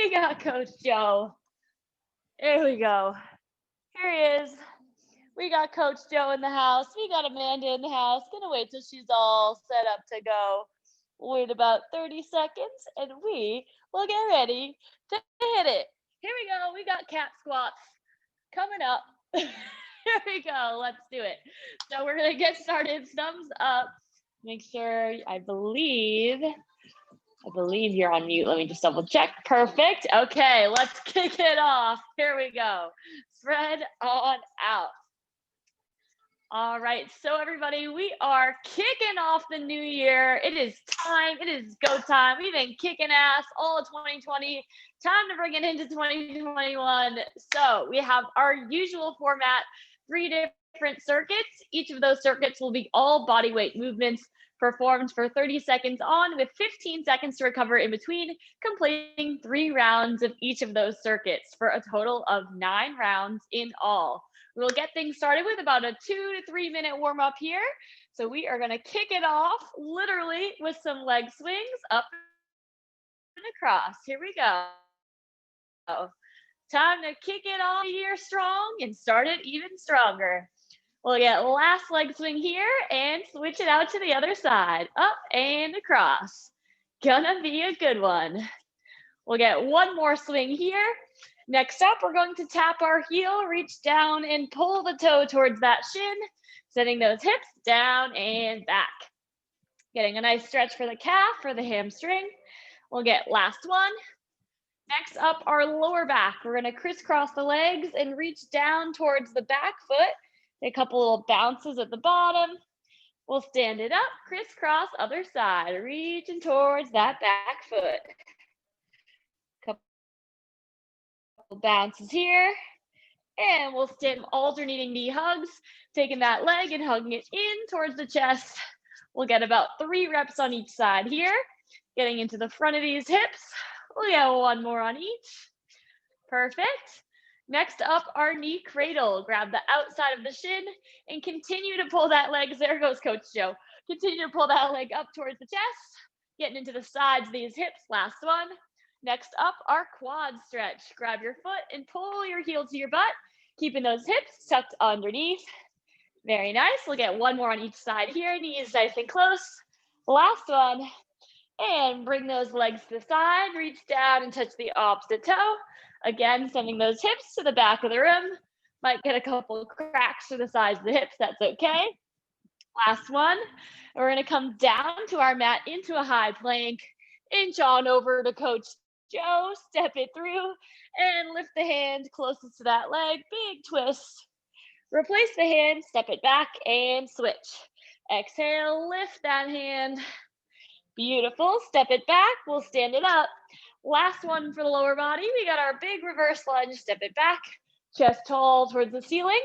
we got Coach Joe. There we go. Here he is. We got Coach Joe in the house. We got Amanda in the house. Gonna wait till she's all set up to go. Wait about 30 seconds and we will get ready to hit it. Here we go. We got cat squats coming up. Here we go. Let's do it. So we're gonna get started. Thumbs up. Make sure, I believe you're on mute. Let me just double check. Perfect. Okay, let's kick it off. Here we go. Spread on out. All right, so everybody, we are kicking off the new year. It is time. It is go time. We've been kicking ass all of 2020. Time to bring it into 2021. So we have our usual format, 3 different circuits. Each of those circuits will be all body weight movements performed for 30 seconds on with 15 seconds to recover in between, completing 3 rounds of each of those circuits for a total of 9 rounds in all. We'll get things started with about a 2 to 3 minute warm up here. So we are gonna kick it off literally with some leg swings up and across. Here we go. Time to kick it off the year strong and start it even stronger. We'll get last leg swing here and switch it out to the other side. Up and across. Gonna be a good one. We'll get one more swing here. Next up, we're going to tap our heel, reach down and pull the toe towards that shin, sending those hips down and back. Getting a nice stretch for the calf, for the hamstring. We'll get last one. Next up, our lower back. We're gonna crisscross the legs and reach down towards the back foot. A couple little bounces at the bottom. We'll stand it up, crisscross, other side, reaching towards that back foot. Couple bounces here. And we'll stand alternating knee hugs, taking that leg and hugging it in towards the chest. We'll get about 3 reps on each side here. Getting into the front of these hips. We'll get one more on each. Perfect. Next up, our knee cradle. Grab the outside of the shin and continue to pull that leg. There goes Coach Joe. Continue to pull that leg up towards the chest, getting into the sides of these hips. Last one. Next up, our quad stretch. Grab your foot and pull your heel to your butt, keeping those hips tucked underneath. Very nice. We'll get one more on each side here. Knees nice and close. Last one. And bring those legs to the side. Reach down and touch the opposite toe. Again, sending those hips to the back of the room. Might get a couple cracks to the sides of the hips. That's okay. Last one. We're going to come down to our mat into a high plank. Inch on over to Coach Joe. Step it through and lift the hand closest to that leg. Big twist. Replace the hand. Step it back and switch. Exhale. Lift that hand. Beautiful. Step it back. We'll stand it up. Last one for the lower body. We got our big reverse lunge. Step it back. Chest tall towards the ceiling.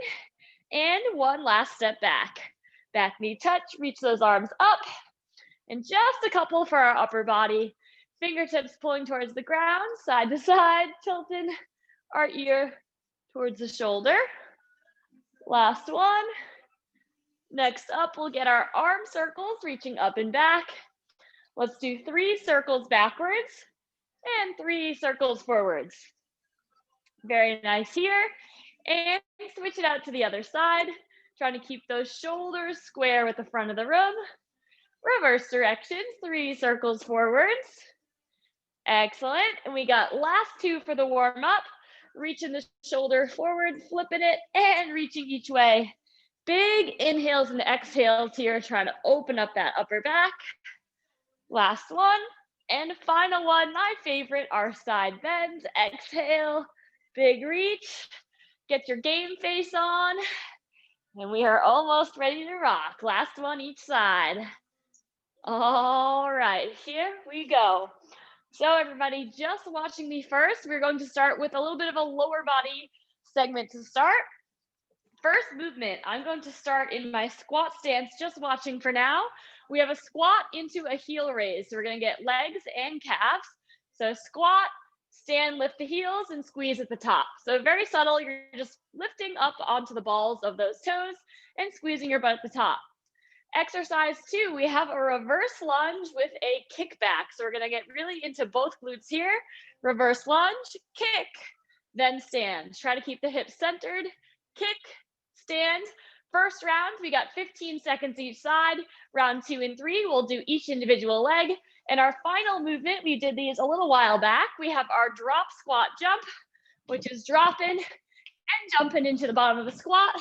And one last step back. Back knee touch. Reach those arms up. And just a couple for our upper body. Fingertips pulling towards the ground. Side to side. Tilting our ear towards the shoulder. Last one. Next up, we'll get our arm circles. Reaching up and back. Let's do 3 circles backwards and 3 circles forwards. Very nice here. And switch it out to the other side. Trying to keep those shoulders square with the front of the room. Reverse direction, 3 circles forwards. Excellent. And we got last 2 for the warm up. Reaching the shoulder forward, flipping it, and reaching each way. Big inhales and exhales here. Trying to open up that upper back. Last one and final one, my favorite, our side bends. Exhale, big reach, get your game face on, and we are almost ready to rock. Last one each side. All right, here we go. So everybody just watching me first, we're going to start with a little bit of a lower body segment to start. First movement, I'm going to start in my squat stance, just watching for now. We have a squat into a heel raise. So we're gonna get legs and calves. So squat, stand, lift the heels and squeeze at the top. So very subtle, you're just lifting up onto the balls of those toes and squeezing your butt at the top. Exercise 2, we have a reverse lunge with a kickback. So we're gonna get really into both glutes here. Reverse lunge, kick, then stand. Try to keep the hips centered, kick, stand. First round, we got 15 seconds each side. Round 2 and 3, we'll do each individual leg. And our final movement, we did these a little while back. We have our drop squat jump, which is dropping and jumping into the bottom of the squat.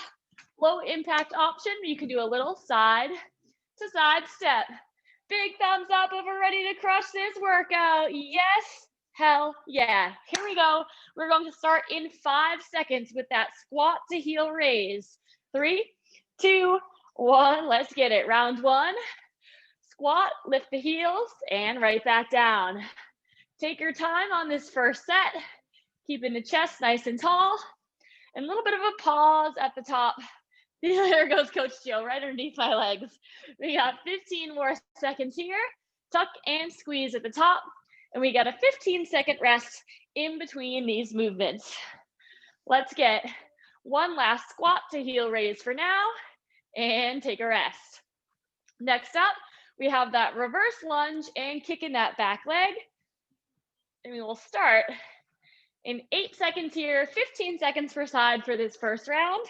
Low impact option, you can do a little side to side step. Big thumbs up if we're ready to crush this workout. Yes, hell yeah. Here we go. We're going to start in 5 seconds with that squat to heel raise. 3, 2, 1, let's get it. Round 1, squat, lift the heels, and right back down. Take your time on this first set, keeping the chest nice and tall, and a little bit of a pause at the top. There goes Coach Joe right underneath my legs. We got 15 more seconds here. Tuck and squeeze at the top. And we got a 15-second rest in between these movements. Let's get one last squat to heel raise for now and take a rest. Next up, we have that reverse lunge and kicking that back leg. And we will start in 8 seconds here, 15 seconds per side for this first round.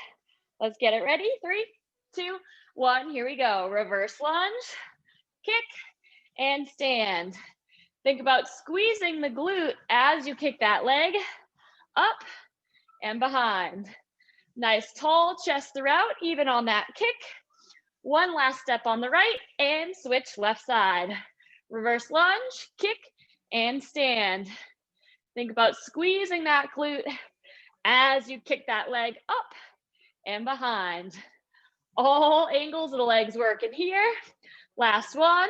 Let's get it ready. 3, 2, 1, here we go. Reverse lunge, kick, and stand. Think about squeezing the glute as you kick that leg up and behind. Nice tall chest throughout, even on that kick. One last step on the right and switch left side. Reverse lunge, kick, and stand. Think about squeezing that glute as you kick that leg up and behind. All angles of the legs working here. Last one,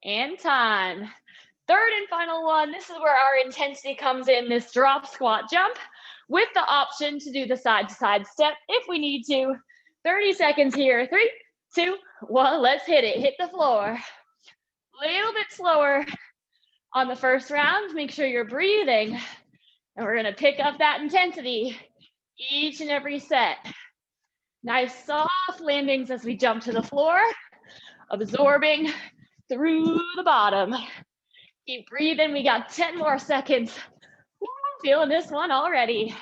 and time. Third and final one, this is where our intensity comes in, this drop squat jump, with the option to do the side to side step if we need to. 30 seconds here, 3, 2, 1, let's hit it, hit the floor. Little bit slower on the first round, make sure you're breathing, and we're gonna pick up that intensity each and every set. Nice soft landings as we jump to the floor, absorbing through the bottom. Keep breathing, we got 10 more seconds. Woo, feeling this one already.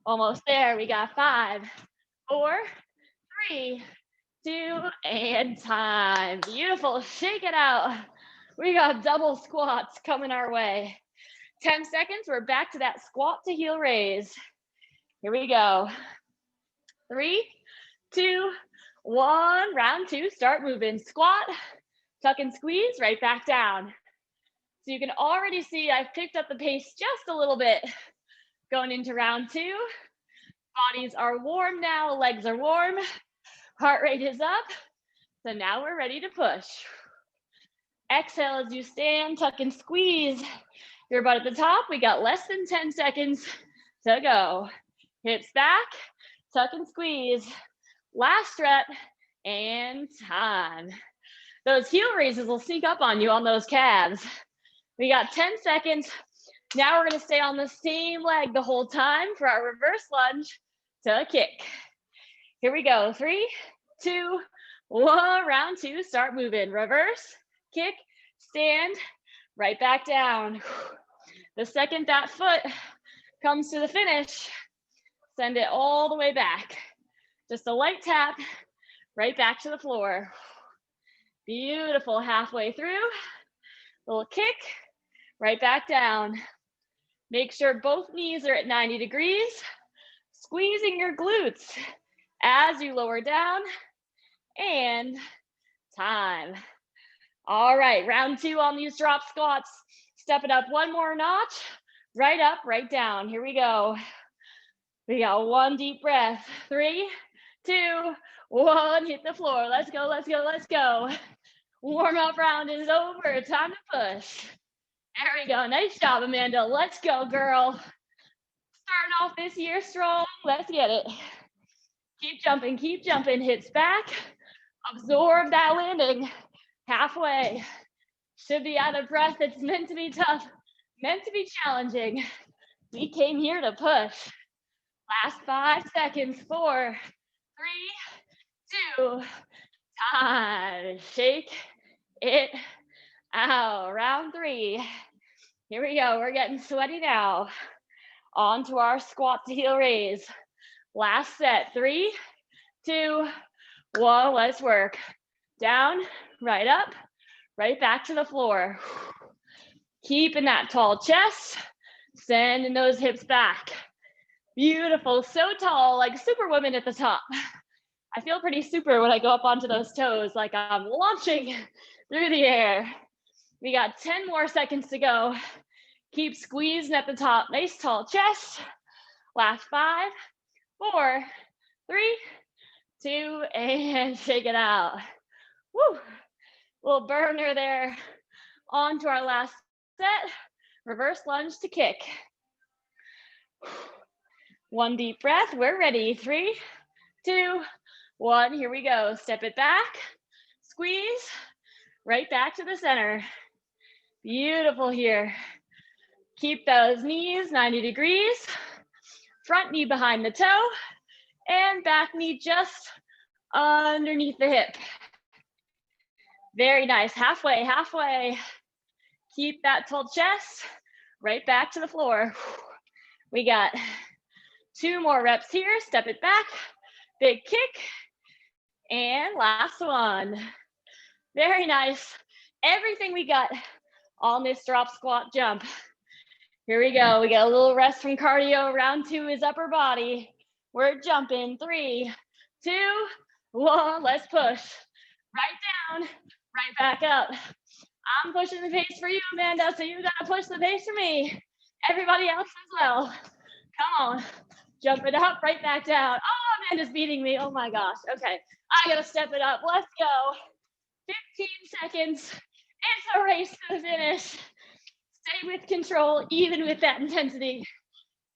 Almost there, we got 5, 4, 3, 2, and time. Beautiful, shake it out. We got double squats coming our way. 10 seconds, we're back to that squat to heel raise. Here we go. 3, 2, 1, round 2, start moving. Squat, tuck and squeeze, right back down. So you can already see I've picked up the pace just a little bit going into round 2. Bodies are warm now, legs are warm, heart rate is up. So now we're ready to push. Exhale as you stand, tuck and squeeze. Your butt at the top, we got less than 10 seconds to go. Hips back, tuck and squeeze. Last rep, and time. Those heel raises will sneak up on you on those calves. We got 10 seconds. Now we're gonna stay on the same leg the whole time for our reverse lunge to kick. Here we go, 3, 2, 1, round 2, start moving. Reverse, kick, stand, right back down. The second that foot comes to the finish, send it all the way back. Just a light tap, right back to the floor. Beautiful, halfway through. Little kick, right back down. Make sure both knees are at 90 degrees. Squeezing your glutes as you lower down, and time. All right, round 2 on these drop squats. Step it up one more notch, right up, right down. Here we go. We got one deep breath. 3, 2, 1, hit the floor. Let's go, let's go, let's go. Warm up round is over, time to push. There we go, nice job, Amanda. Let's go, girl. Starting off this year strong, let's get it. Keep jumping, hips back. Absorb that landing, halfway. Should be out of breath, it's meant to be tough, meant to be challenging. We came here to push. Last 5 seconds, 4, 3, 2, Time. Shake it out. Round 3. Here we go. We're getting sweaty now. On to our squat to heel raise. Last set. 3, 2, 1. Let's work. Down, right up, right back to the floor. Keeping that tall chest, sending those hips back. Beautiful, so tall, like Superwoman at the top. I feel pretty super when I go up onto those toes, like I'm launching through the air. We got 10 more seconds to go. Keep squeezing at the top, nice tall chest. Last 5, 4, 3, 2, and shake it out. Woo! Little burner there. On to our last set. Reverse lunge to kick. 1 deep breath. We're ready. 3, 2, 1. Here we go. Step it back. Squeeze. Right back to the center. Beautiful here. Keep those knees 90 degrees. Front knee behind the toe. And back knee just underneath the hip. Very nice. Halfway, halfway. Keep that tall chest. Right back to the floor. We got 2 more reps here. Step it back. Big kick. And last one. Very nice. Everything we got on this drop squat jump. Here we go. We got a little rest from cardio. Round 2 is upper body. We're jumping. 3, 2, 1. Let's push. Right down, right back up. I'm pushing the pace for you, Amanda, so you gotta push the pace for me. Everybody else as well. Come on. Jump it up, right back down. Oh, Amanda's beating me. Oh my gosh. Okay, I gotta step it up. Let's go. 15 seconds. It's a race to the finish. Stay with control, even with that intensity.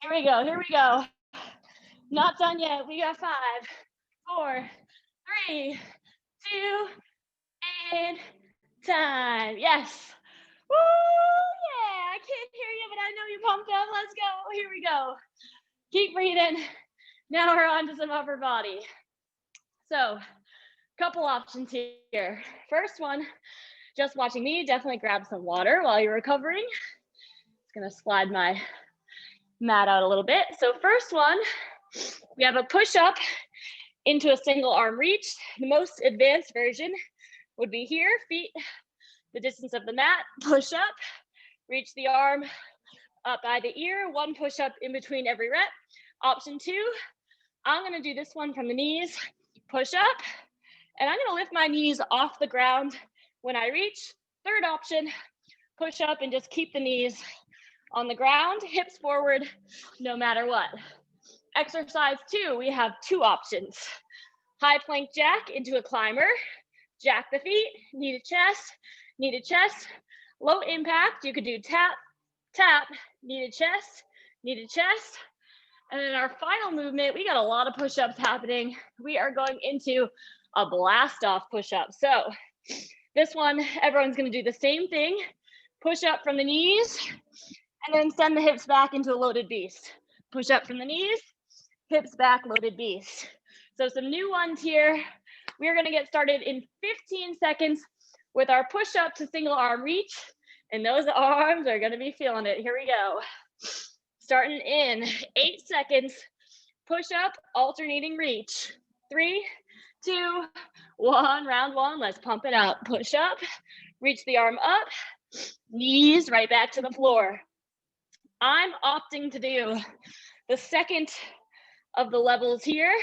Here we go, here we go. Not done yet. We got 5, 4, 3, 2, and time. Yes. Woo, yeah. I can't hear you, but I know you're pumped up. Let's go. Here we go. Keep breathing. Now we're on to some upper body. So, couple options here. First one, just watching me, definitely grab some water while you're recovering. Just gonna slide my mat out a little bit. So first one, we have a push-up into a single arm reach. The most advanced version would be here, feet the distance of the mat, push up, reach the arm up by the ear, 1 push up in between every rep. Option 2, I'm gonna do this one from the knees, push up, and I'm gonna lift my knees off the ground when I reach. Third option, push up and just keep the knees on the ground, hips forward, no matter what. Exercise 2, we have 2 options. High plank jack into a climber, jack the feet, knee to chest. Low impact, you could do tap, tap, knee to chest. And then our final movement, we got a lot of push-ups happening. We are going into a blast off push-up. So this one, everyone's gonna do the same thing. Push up from the knees, and then send the hips back into a loaded beast. Push up from the knees, hips back, loaded beast. So some new ones here. We're gonna get started in 15 seconds with our push up to single arm reach. And those arms are gonna be feeling it. Here we go. Starting in 8 seconds, push up, alternating reach. 3, 2, 1, round 1, let's pump it up. Push up, reach the arm up, knees right back to the floor. I'm opting to do the second of the levels here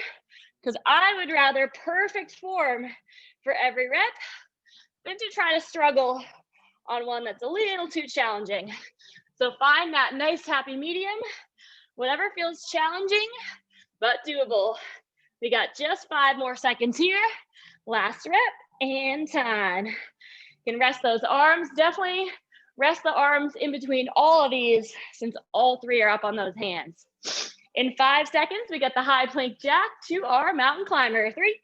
because I would rather perfect form for every rep than to try to struggle on one that's a little too challenging. So find that nice happy medium, whatever feels challenging, but doable. We got just 5 more seconds here. Last rep and time. You can rest those arms, definitely rest the arms in between all of these since all 3 are up on those hands. In 5 seconds, we got the high plank jack to our mountain climber. 3,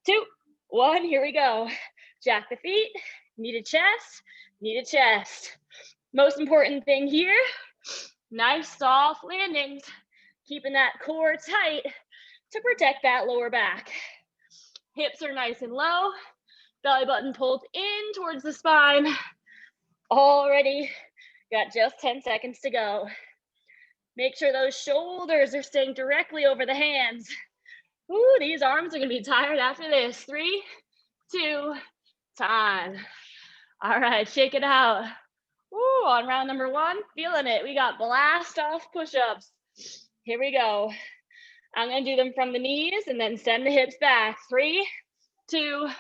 2, 1, here we go. Jack the feet, knee to chest. Most important thing here, nice soft landings, keeping that core tight to protect that lower back. Hips are nice and low, Belly button pulled in towards the spine. Already got just 10 seconds to go. Make sure those shoulders are staying directly over the hands. Ooh, these arms are gonna be tired after this. 3, 2, time. All right, shake it out. Ooh, on round number 1, feeling it. We got blast off push-ups. Here we go. I'm gonna do them from the knees and then send the hips back. 3, 2,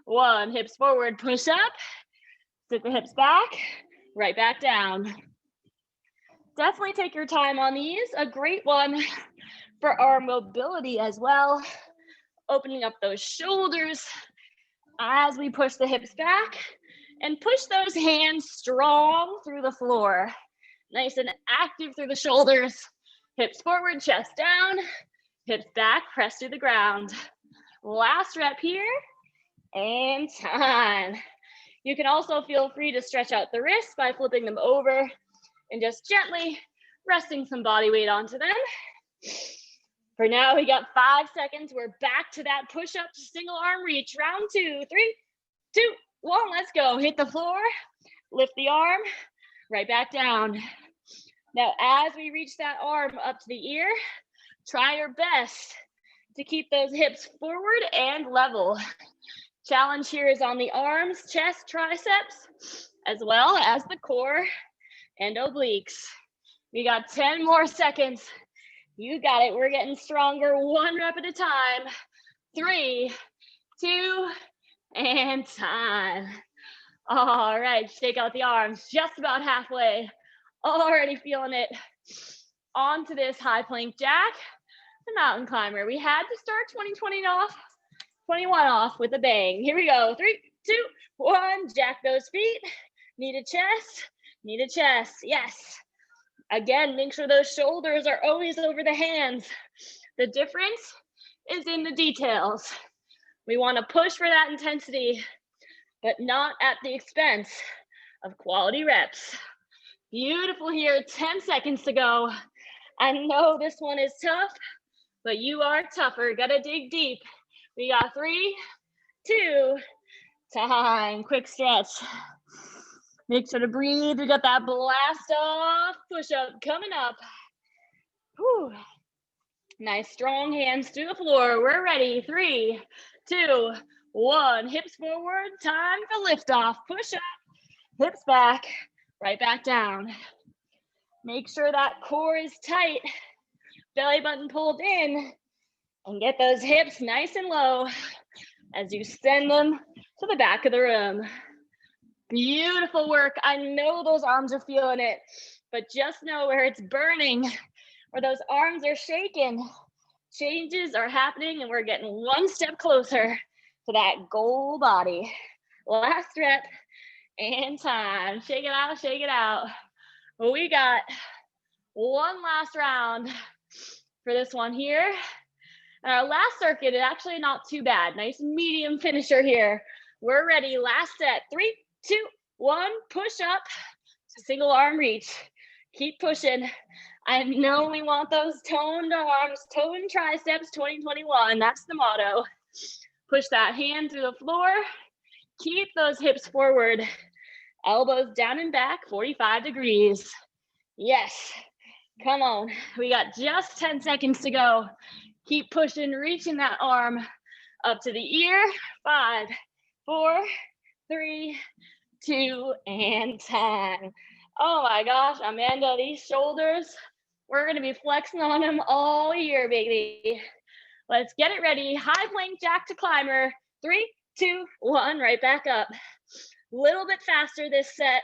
1. Hips forward, push up. Sit the hips back, right back down. Definitely take your time on these. A great one for our mobility as well. Opening up those shoulders as we push the hips back and push those hands strong through the floor. Nice and active through the shoulders. Hips forward, chest down, hips back, press through the ground. Last rep here, and time. You can also feel free to stretch out the wrists by flipping them over and just gently resting some body weight onto them. For now, we got 5 seconds. We're back to that push-up to single arm reach. Round 2, 3, 2, 1, let's go. Hit the floor, lift the arm, right back down. Now, as we reach that arm up to the ear, try your best to keep those hips forward and level. Challenge here is on the arms, chest, triceps, as well as the core and obliques. We got 10 more seconds. You got it. We're getting stronger 1 rep at a time. 3, 2, and time. All right, shake out the arms, just about halfway. Already feeling it. Onto this high plank jack, the mountain climber. We had to start 2021 off with a bang. Here we go. 3, 2, 1. Jack those feet. Need a chest. Need a chest. Yes. Again, make sure those shoulders are always over the hands. The difference is in the details. We want to push for that intensity, but not at the expense of quality reps. Beautiful here. 10 seconds to go. I know this one is tough, but you are tougher. Gotta dig deep. We got 3, 2, time. Quick stretch. Make sure to breathe. We got that blast off push-up coming up. Whew. Nice strong hands through the floor. We're ready. 3, 2, 1. Hips forward. Time for lift off. Push up. Hips back. Right back down. Make sure that core is tight. Belly button pulled in. And get those hips nice and low as you send them to the back of the room. Beautiful work. I know those arms are feeling it, but just know where it's burning, where those arms are shaking, changes are happening and we're getting 1 step closer to that goal body. Last rep and time. Shake it out, shake it out. We got 1 last round for this one here. And our last circuit is actually not too bad. Nice medium finisher here. We're ready. Last set. 3, 2, 1. Push up to single arm reach. Keep pushing. I know we want those toned arms, toned triceps 2021. That's the motto. Push that hand through the floor. Keep those hips forward. Elbows down and back, 45 degrees. Yes. Come on. We got just 10 seconds to go. Keep pushing, reaching that arm up to the ear. 5, 4, 3, 2, and time. Oh my gosh, Amanda, these shoulders, we're gonna be flexing on them all year, baby. Let's get it ready. High plank jack to climber. 3, 2, 1, right back up. Little bit faster this set.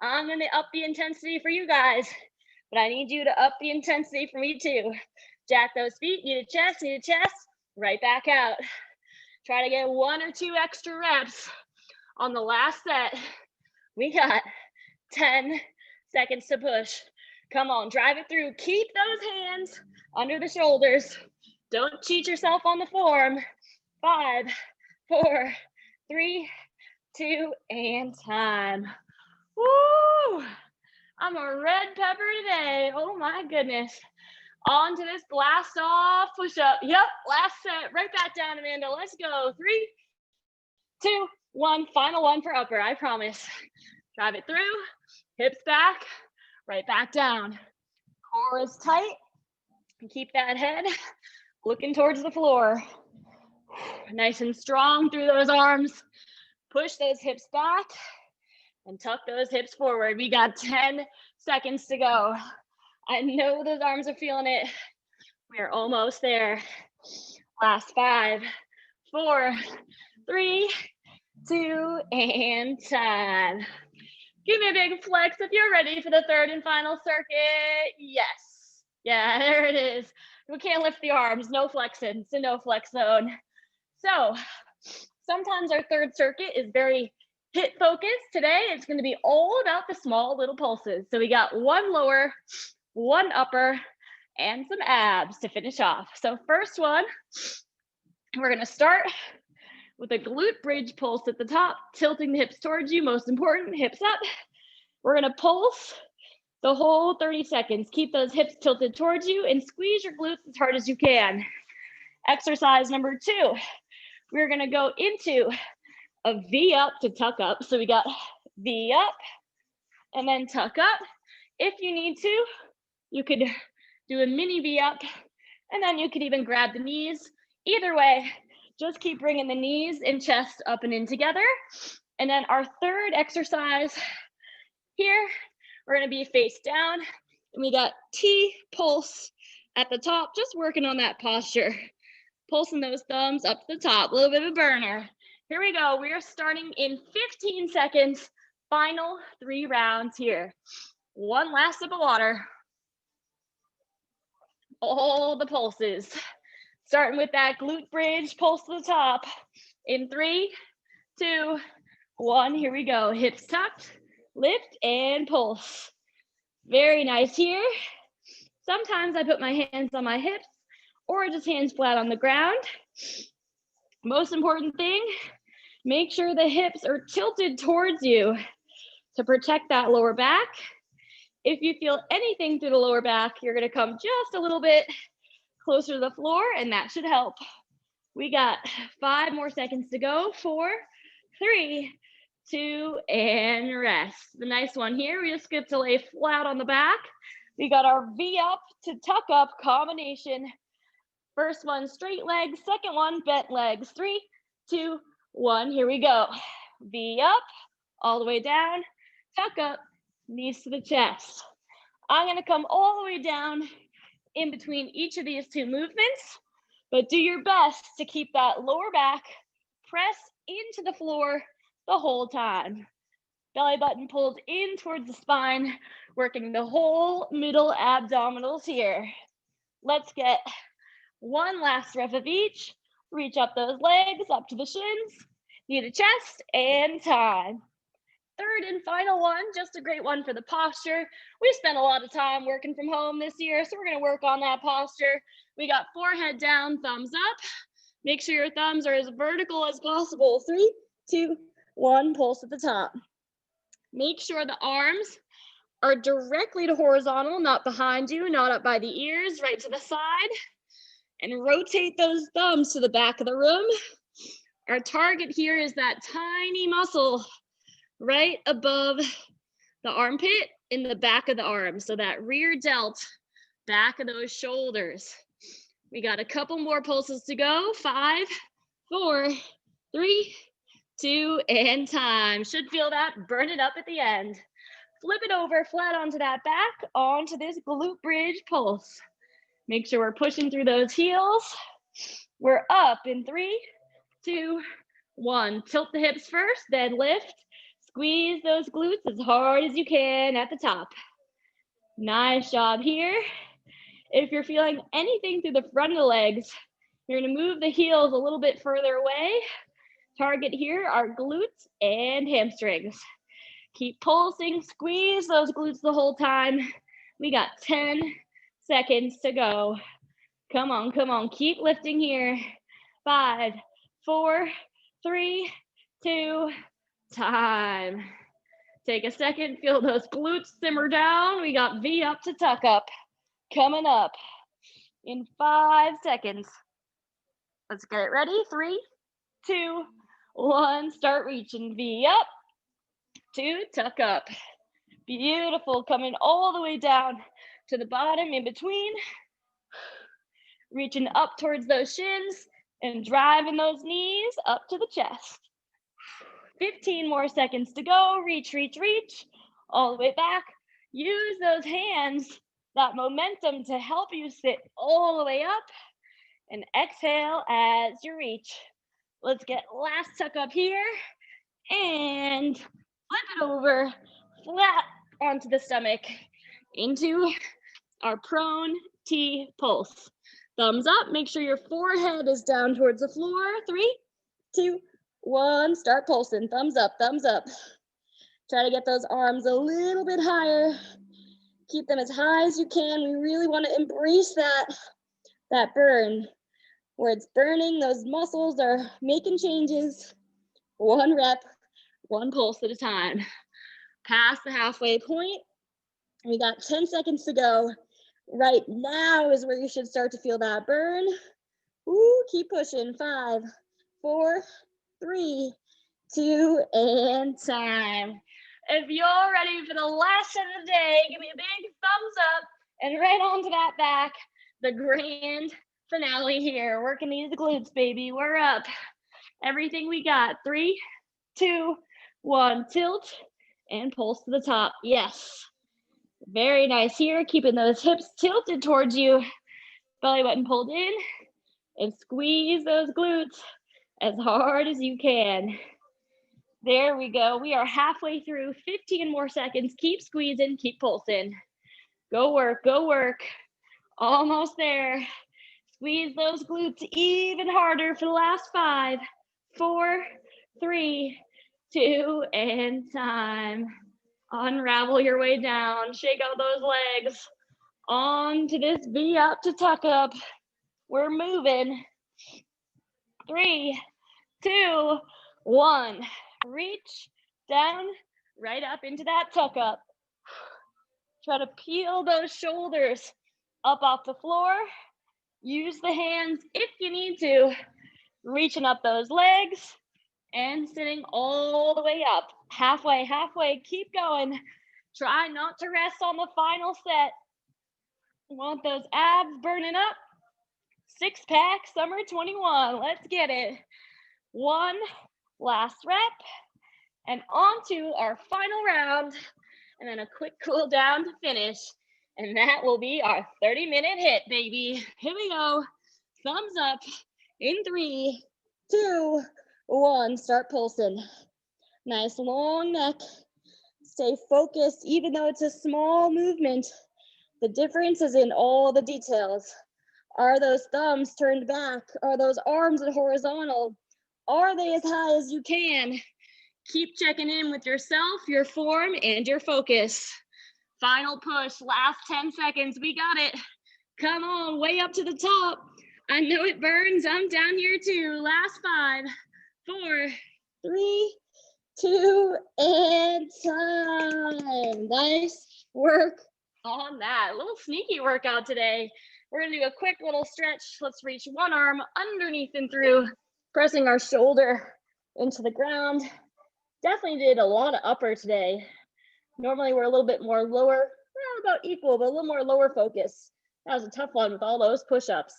I'm gonna up the intensity for you guys, but I need you to up the intensity for me too. Jack those feet, need a chest, right back out. Try to get 1 or 2 extra reps on the last set. We got 10 seconds to push. Come on, drive it through. Keep those hands under the shoulders. Don't cheat yourself on the form. 5, 4, 3, 2, and time. Woo! I'm a red pepper today. Oh my goodness. On to this blast off push up. Yep, last set. Right back down, Amanda. Let's go. 3, 2, 1. Final one for upper, I promise. Drive it through, hips back, right back down. Core is tight. And keep that head looking towards the floor. Nice and strong through those arms. Push those hips back and tuck those hips forward. We got 10 seconds to go. I know those arms are feeling it. We're almost there. Last 5, 4, 3, 2, and time. Give me a big flex if you're ready for the third and final circuit. Yes. Yeah, there it is. We can't lift the arms. No flexing. It's a no flex zone. So sometimes our third circuit is very HIIT focused. Today it's going to be all about the small little pulses. So we got one lower, one upper, and some abs to finish off. So first one, we're going to start with a glute bridge pulse at the top, tilting the hips towards you. Most important, hips up. We're going to pulse the whole 30 seconds. Keep those hips tilted towards you and squeeze your glutes as hard as you can. Exercise number 2, we're going to go into a V up to tuck up. So we got V up and then tuck up. If you need to, you could do a mini V up and then you could even grab the knees. Either way, just keep bringing the knees and chest up and in together. And then our third exercise here, we're going to be face down. And we got T pulse at the top, just working on that posture. Pulsing those thumbs up to the top, a little bit of a burner. Here we go. We are starting in 15 seconds. Final 3 rounds here. One last sip of water. All the pulses. Starting with that glute bridge pulse to the top. In 3, 2, 1. Here we go. Hips tucked, lift and pulse. Very nice here. Sometimes I put my hands on my hips or just hands flat on the ground. Most important thing, make sure the hips are tilted towards you to protect that lower back. If you feel anything through the lower back, you're going to come just a little bit closer to the floor, and that should help. We got 5 more seconds to go. 4, 3, 2, and rest. The nice one here, we just get to lay flat on the back. We got our V up to tuck up combination. First one, straight legs. Second one, bent legs. 3, 2, 1. Here we go. V up, all the way down, tuck up, knees to the chest. I'm going to come all the way down in between each of these 2 movements, but do your best to keep that lower back press into the floor the whole time. Belly button pulled in towards the spine, working the whole middle abdominals here. Let's get one last rep of each. Reach up those legs, up to the shins, knee to chest, and time. Third and final one, just a great one for the posture. We spent a lot of time working from home this year, so we're going to work on that posture. We got forehead down, thumbs up. Make sure your thumbs are as vertical as possible. 3, 2, 1, pulse at the top. Make sure the arms are directly to horizontal, not behind you, not up by the ears, right to the side. And rotate those thumbs to the back of the room. Our target here is that tiny muscle right above the armpit in the back of the arm. So that rear delt, back of those shoulders. We got a couple more pulses to go. 5, 4, 3, 2, and time. Should feel that, burn it up at the end. Flip it over flat onto that back, onto this glute bridge pulse. Make sure we're pushing through those heels. We're up in 3, 2, 1. Tilt the hips first, then lift. Squeeze those glutes as hard as you can at the top. Nice job here. If you're feeling anything through the front of the legs, you're going to move the heels a little bit further away. Target here are glutes and hamstrings. Keep pulsing, squeeze those glutes the whole time. We got 10 seconds to go. Come on, come on. Keep lifting here. 5, 4, 3, 2, time. Take a second, feel those glutes simmer down. We got V up to tuck up. Coming up in 5 seconds. Let's get it ready. 3, 2, 1, start reaching. V up, 2, tuck up. Beautiful, coming all the way down to the bottom in between. Reaching up towards those shins and driving those knees up to the chest. 15 more seconds to go. Reach, reach, reach, all the way back. Use those hands, that momentum to help you sit all the way up, and exhale as you reach. Let's get last tuck up here and flip it over flat onto the stomach into our prone T pulse. Thumbs up, make sure your forehead is down towards the floor. 3, 2, 1, start pulsing. Thumbs up, thumbs up. Try to get those arms a little bit higher. Keep them as high as you can. We really want to embrace that burn. Where it's burning, those muscles are making changes. 1 rep, 1 pulse at a time. Past the halfway point. We got 10 seconds to go. Right now is where you should start to feel that burn. Ooh, keep pushing. 5, 4, 3, 2, and time. If you're ready for the last set of the day, give me a big thumbs up and right onto that back. The grand finale here. Working these glutes, baby. We're up. Everything we got. 3, 2, 1. Tilt and pulse to the top. Yes. Very nice here. Keeping those hips tilted towards you. Belly button pulled in. And squeeze those glutes as hard as you can. There we go. We are halfway through. 15 more seconds. Keep squeezing. Keep pulsing. Go work. Go work. Almost there. Squeeze those glutes even harder for the last 5, 4, 3, 2, and time. Unravel your way down. Shake out those legs. On to this V up to tuck up. We're moving. 3, 2, 1. Reach down, right up into that tuck up. Try to peel those shoulders up off the floor. Use the hands if you need to. Reaching up those legs and sitting all the way up. Halfway, halfway, keep going. Try not to rest on the final set. Want those abs burning up. 6-pack, summer 21. Let's get it. 1 last rep. And on to our final round. And then a quick cool down to finish. And that will be our 30-minute HIIT, baby. Here we go. Thumbs up in 3, 2, 1. Start pulsing. Nice long neck. Stay focused, even though it's a small movement. The difference is in all the details. Are those thumbs turned back? Are those arms horizontal? Are they as high as you can? Keep checking in with yourself, your form, and your focus. Final push, last 10 seconds. We got it. Come on, way up to the top. I know it burns. I'm down here too. Last 5, 4, 3, 2, and time. Nice work on that. A little sneaky workout today. We're gonna do a quick little stretch. Let's reach one arm underneath and through, pressing our shoulder into the ground. Definitely did a lot of upper today. Normally we're a little bit more lower, well, about equal, but a little more lower focus. That was a tough one with all those push-ups.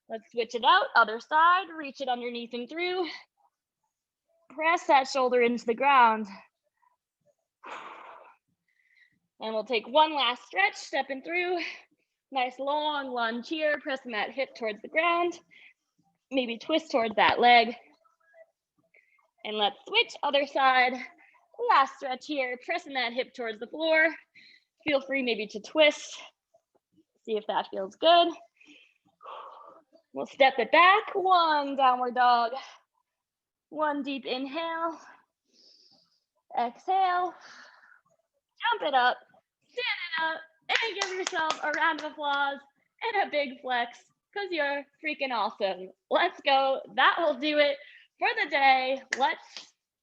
Let's switch it out, other side, reach it underneath and through. Press that shoulder into the ground. And we'll take one last stretch, stepping through. Nice long lunge here, pressing that hip towards the ground. Maybe twist towards that leg. And let's switch, other side. Last stretch here, pressing that hip towards the floor. Feel free maybe to twist. See if that feels good. We'll step it back. 1 downward dog. 1 deep inhale. Exhale. Jump it up. Stand it up. And give yourself a round of applause and a big flex because you're freaking awesome. Let's go. That will do it for the day. Let's